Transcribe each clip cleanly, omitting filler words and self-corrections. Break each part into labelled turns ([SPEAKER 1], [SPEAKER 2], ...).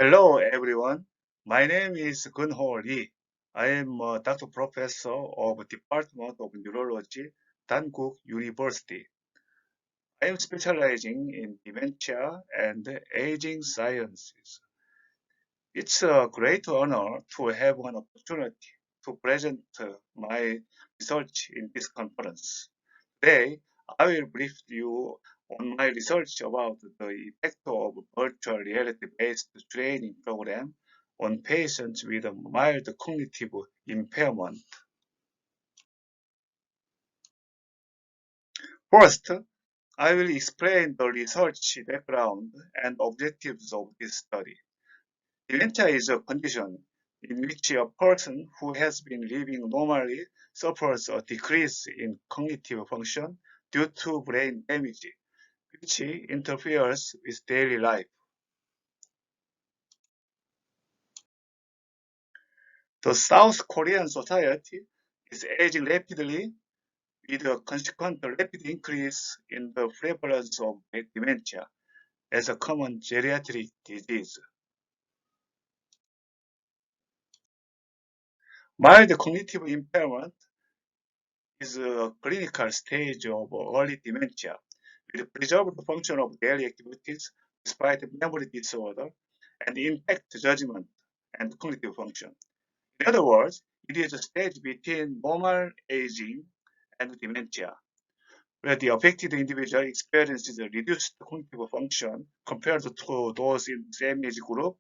[SPEAKER 1] Hello, everyone. My name is Geun-Ho Lee. I am a doctor professor of Department of Neurology, Dankook University. I am specializing in dementia and aging sciences. It's a great honor to have an opportunity to present my research in this conference. Today, I will brief you on my research about the effect of virtual reality-based training program on patients with a mild cognitive impairment. First, I will explain the research background and objectives of this study. Dementia is a condition in which a person who has been living normally suffers a decrease in cognitive function due to brain damage, which interferes with daily life. The South Korean society is aging rapidly with a consequent rapid increase in the prevalence of dementia as a common geriatric disease. Mild cognitive impairment is a clinical stage of early dementia with preserved function of daily activities despite memory disorder and impact judgment and cognitive function. In other words, it is a stage between normal aging and dementia, where the affected individual experiences a reduced cognitive function compared to those in the same age group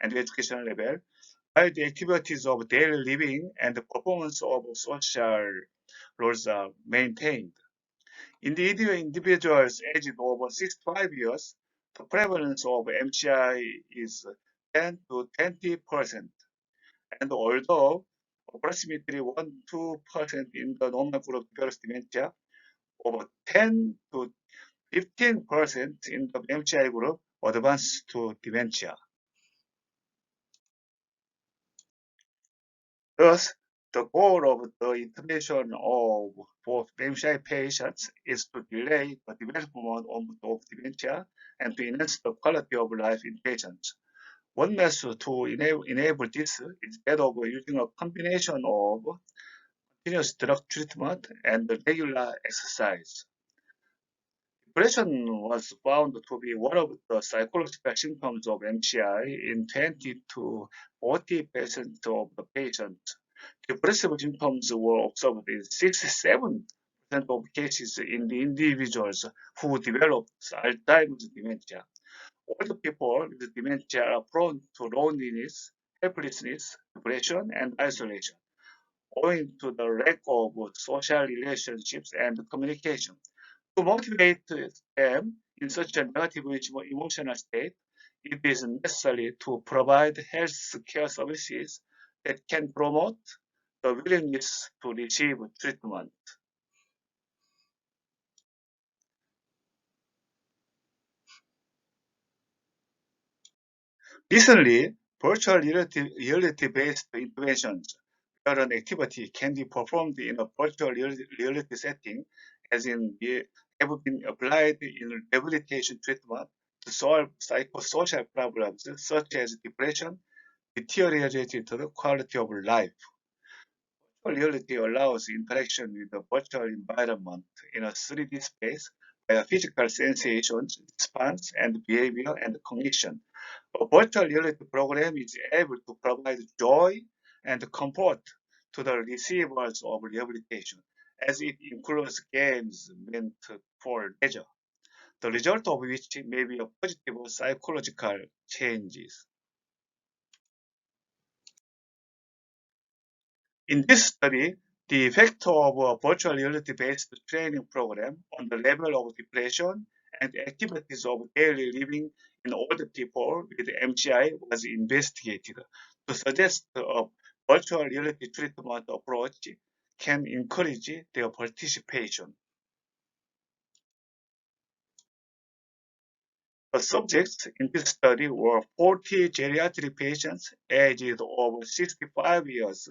[SPEAKER 1] and educational level, while the activities of daily living and the performance of social roles are maintained. In the individuals aged over 65 years, the prevalence of MCI is 10 to 20%, and although approximately 1-2% in the normal group develops dementia, over 10 to 15% in the MCI group advance to dementia. Thus, the goal of the intervention of both MCI patients is to delay the development of dementia and to enhance the quality of life in patients. One method to enable this is that of using a combination of continuous drug treatment and regular exercise. Depression was found to be one of the psychological symptoms of MCI in 20 to 40% of the patients. Depressive symptoms were observed in 67% of cases in the individuals who developed Alzheimer's dementia. Older people with dementia are prone to loneliness, helplessness, depression, and isolation, owing to the lack of social relationships and communication. To motivate them in such a negative emotional state, it is necessary to provide health care services that can promote the willingness to receive treatment. Recently, virtual reality-based interventions where an activity can be performed in a virtual reality setting, as in have been applied in rehabilitation treatment to solve psychosocial problems such as depression, deteriorated quality of life. Virtual reality allows interaction with the virtual environment in a 3D space where physical sensations, response, and behavior and cognition. A virtual reality program is able to provide joy and comfort to the receivers of rehabilitation, as it includes games meant for leisure, the result of which may be a positive psychological changes. In this study, the effect of a virtual reality-based training program on the level of depression and activities of daily living in older people with MCI was investigated to suggest a virtual reality treatment approach can encourage their participation. The subjects in this study were 40 geriatric patients aged over 65 years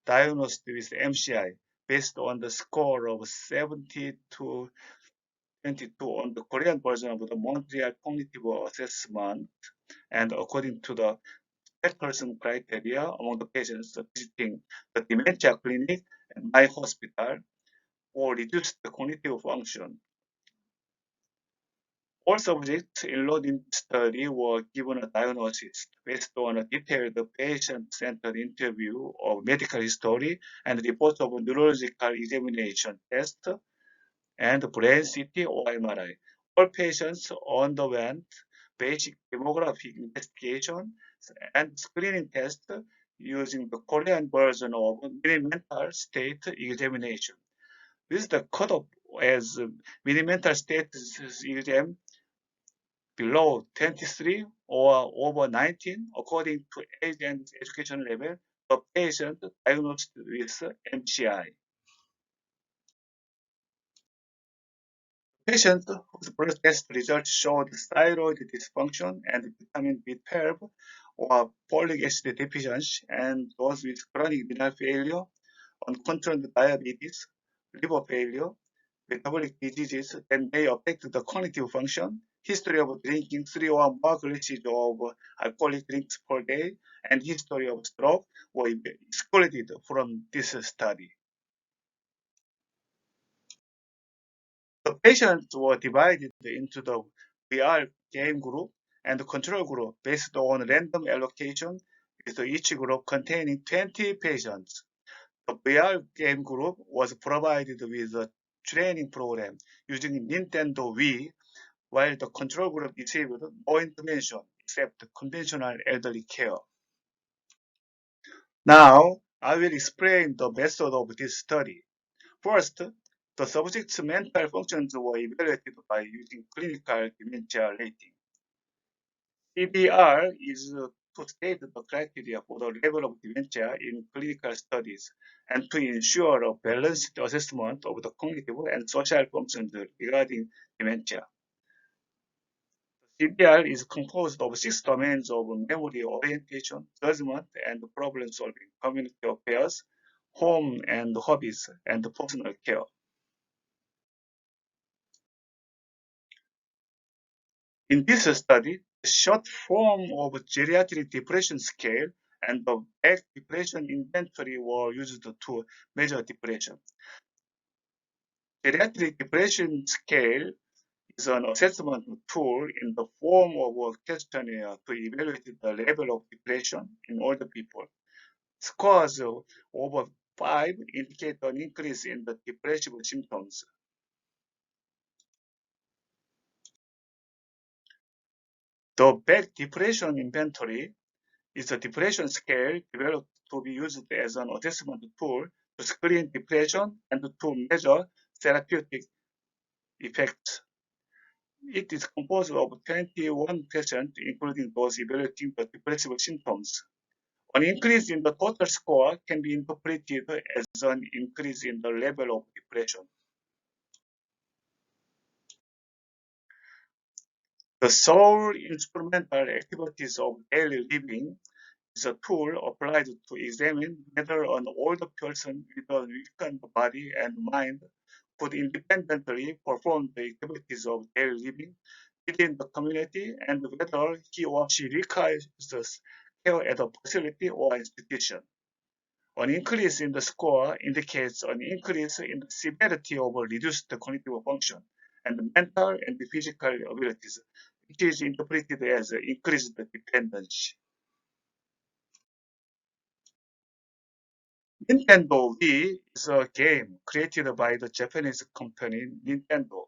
[SPEAKER 1] diagnosed with MCI based on the score of 70 to 2022 on the Korean version of the Montreal Cognitive Assessment, and according to the person criteria among the patients visiting the dementia clinic and my hospital for reduced cognitive function. All subjects enrolled in the study were given a diagnosis based on a detailed patient-centered interview of medical history and reports of neurological examination test and brain CT or MRI. All patients underwent basic demographic investigation and screening tests using the Korean version of mini-mental state examination. With the cutoff as mini-mental state exam below 23 or over 19, according to age and education level, the patient diagnosed with MCI. Patients whose blood test results showed thyroid dysfunction and vitamin B12 or folic acid deficiency, and those with chronic renal failure, uncontrolled diabetes, liver failure, metabolic diseases that may affect the cognitive function, history of drinking 3 or more glasses of alcoholic drinks per day, and history of stroke were excluded from this study. The patients were divided into the VR game group and the control group based on random allocation, with each group containing 20 patients. The VR game group was provided with a training program using Nintendo Wii, while the control group received no intervention except conventional elderly care. Now, I will explain the method of this study. First, the subject's mental functions were evaluated by using Clinical Dementia Rating. CDR is to state the criteria for the level of dementia in clinical studies and to ensure a balanced assessment of the cognitive and social functions regarding dementia. CDR is composed of 6 domains of memory, orientation, judgment, and problem solving, community affairs, home and hobbies, and personal care. In this study, the short form of geriatric depression scale and the back depression inventory were used to measure depression. Geriatric depression scale is an assessment tool in the form of a questionnaire to evaluate the level of depression in older people. Scores over 5 indicate an increase in the depressive symptoms. The back depression inventory is a depression scale developed to be used as an assessment tool to screen depression and to measure therapeutic effects. It is composed of 21 questions, including those evaluating the depressive symptoms. An increase in the total score can be interpreted as an increase in the level of depression. The sole instrumental activities of daily living is a tool applied to examine whether an older person with a weakened body and mind could independently perform the activities of daily living within the community and whether he or she requires care at a facility or institution. An increase in the score indicates an increase in the severity of reduced cognitive function and mental and physical abilities, which is interpreted as increased dependency. Nintendo Wii is a game created by the Japanese company Nintendo.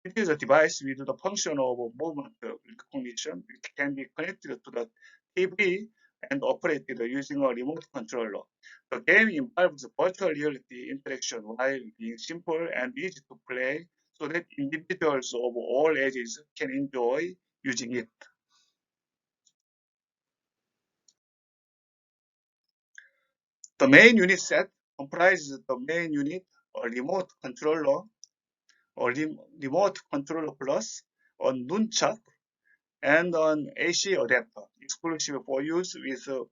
[SPEAKER 1] It is a device with the function of movement recognition, which can be connected to the TV and operated using a remote controller. The game involves virtual reality interaction while being simple and easy to play so that individuals of all ages can enjoy using it. The main unit set comprises the main unit, a remote controller, remote controller plus, a nunchuck, and an AC adapter, exclusive for use with the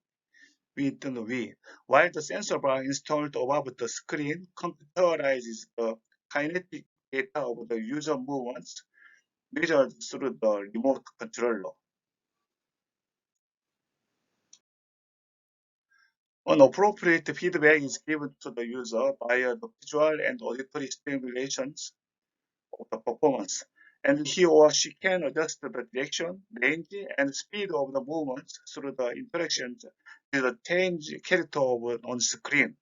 [SPEAKER 1] Wii. While the sensor bar installed above the screen computerizes the kinetic data of the user movements measured through the remote controller. An appropriate feedback is given to the user via the visual and auditory stimulations of the performance, and he or she can adjust the direction, range, and speed of the movements through the interactions with the change character on screen.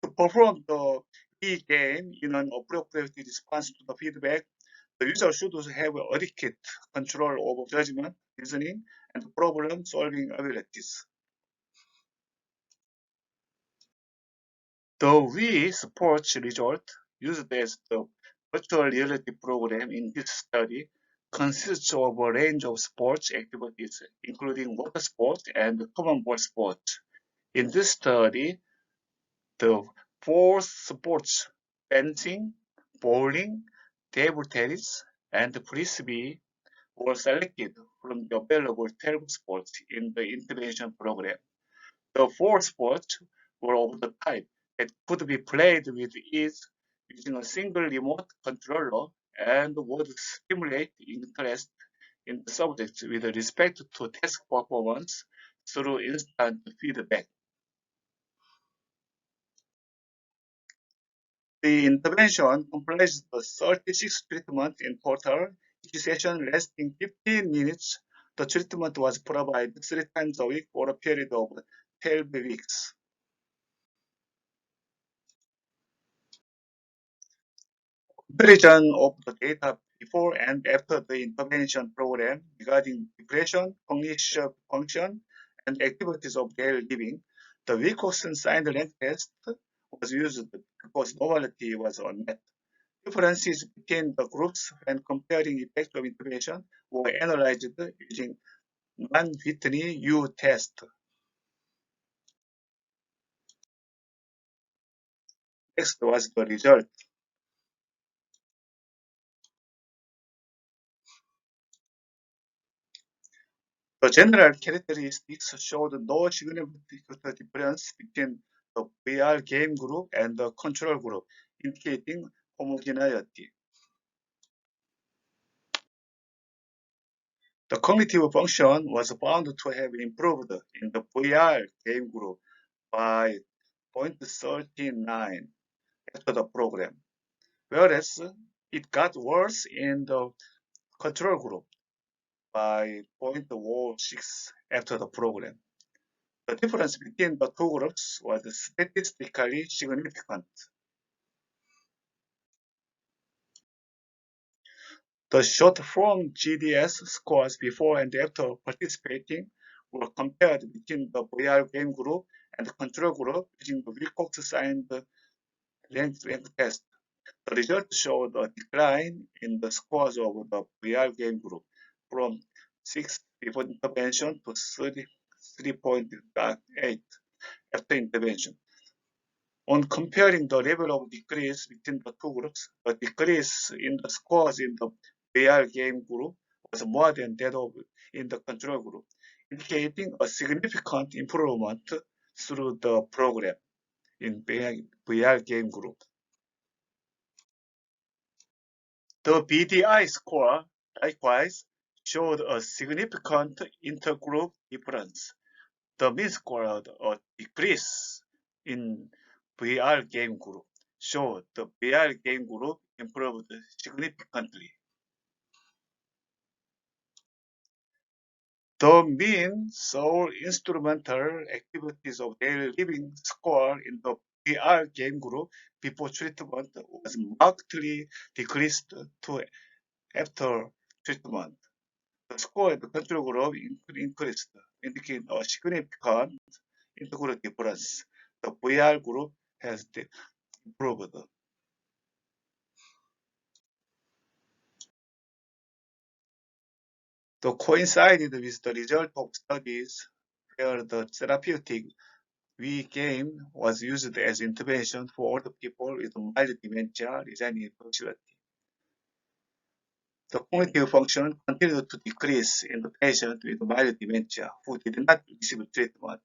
[SPEAKER 1] To perform the e-game in an appropriate response to the feedback, the user should have adequate control over judgment, reasoning, and problem-solving abilities. The Wii Sports Resort, used as the virtual reality program in this study, consists of a range of sports activities, including water sports and common ball sports. In this study, the four sports, fencing, bowling, table tennis, and frisbee, were selected from the available 12 sports in the intervention program. The four sports were of the type that could be played with ease using a single remote controller and would stimulate interest in the subject with respect to task performance through instant feedback. The intervention comprised the 36 treatments in total, each session lasting 15 minutes. The treatment was provided 3 times a week for a period of 12 weeks. Comparison of the data before and after the intervention program regarding depression, cognition function, and activities of daily living. The Wilcoxon signed length test was used because normality was unmet. Differences between the groups when comparing effect of intervention were analyzed using non-Whitney U test. Next was the result. The general characteristics showed no significant difference between the VR game group and the control group, indicating homogeneity. The cognitive function was found to have improved in the VR game group by 0.39 after the program, whereas it got worse in the control group by 0.06 after the program. The difference between the two groups was statistically significant. The short-form GDS scores before and after participating were compared between the VR game group and the control group using the Wilcox-signed length test. The results showed a decline in the scores of the VR game group from 6 before intervention to 3.8 after intervention. On comparing the level of decrease between the two groups, the decrease in the scores in the VR game group was more than that of in the control group, indicating a significant improvement through the program in VR game group. The BDI score likewise showed a significant intergroup difference. The mean score of a decrease in VR game group showed the VR game group improved significantly. The mean sole instrumental activities of daily living score in the VR game group before treatment was markedly decreased to after treatment. The score in the control group increased, indicating a significant intergroup difference. The VR group has improved. The coincided with the result of studies where the therapeutic Wii game was used as intervention for older people with mild dementia resigning functionality. The cognitive function continued to decrease in the patient with mild dementia who did not receive treatment.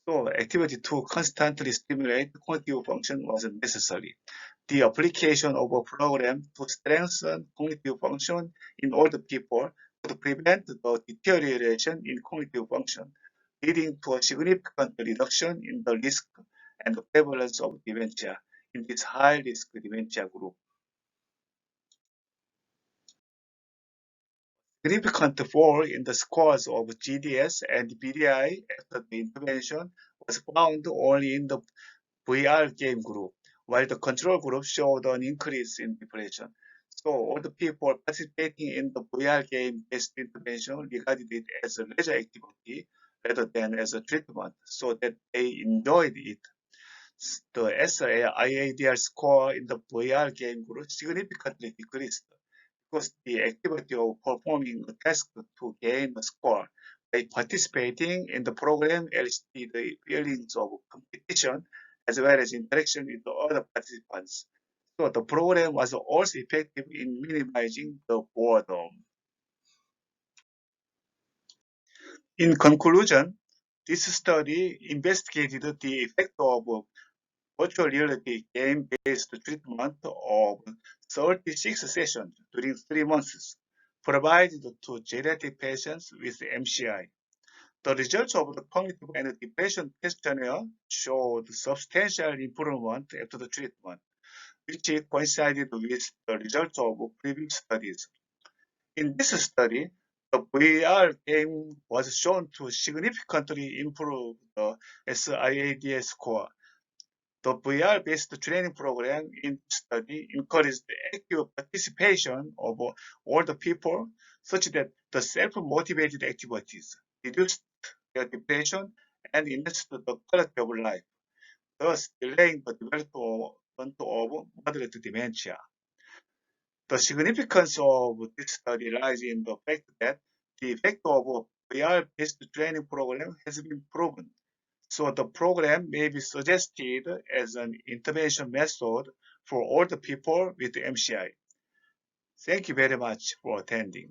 [SPEAKER 1] So activity to constantly stimulate cognitive function was necessary. the application of a program to strengthen cognitive function in older people could prevent the deterioration in cognitive function, leading to a significant reduction in the risk and the prevalence of dementia in this high-risk dementia group. Significant fall in the scores of GDS and BDI after the intervention was found only in the VR game group, while the control group showed an increase in depression. So all the people participating in the VR game-based intervention regarded it as a leisure activity rather than as a treatment, so that they enjoyed it. The SIADR score in the VR game group significantly decreased because the activity of performing a task to gain a score by participating in the program elicited the feelings of competition as well as interaction with the other participants. So the program was also effective in minimizing the boredom. In conclusion, this study investigated the effect of virtual reality game-based treatment of 36 sessions during 3 months provided to geriatric patients with MCI. The results of the cognitive and depression questionnaire showed substantial improvement after the treatment, which coincided with the results of previous studies. In this study, the VR game was shown to significantly improve the SIADS score. The VR-based training program in the study encouraged active participation of older people such that the self-motivated activities reduced their depression and enhanced the quality of life, thus delaying the development of moderate dementia. The significance of this study lies in the fact that the effect of VR-based training program has been proven. So the program may be suggested as an intervention method for older people with MCI. Thank you very much for attending.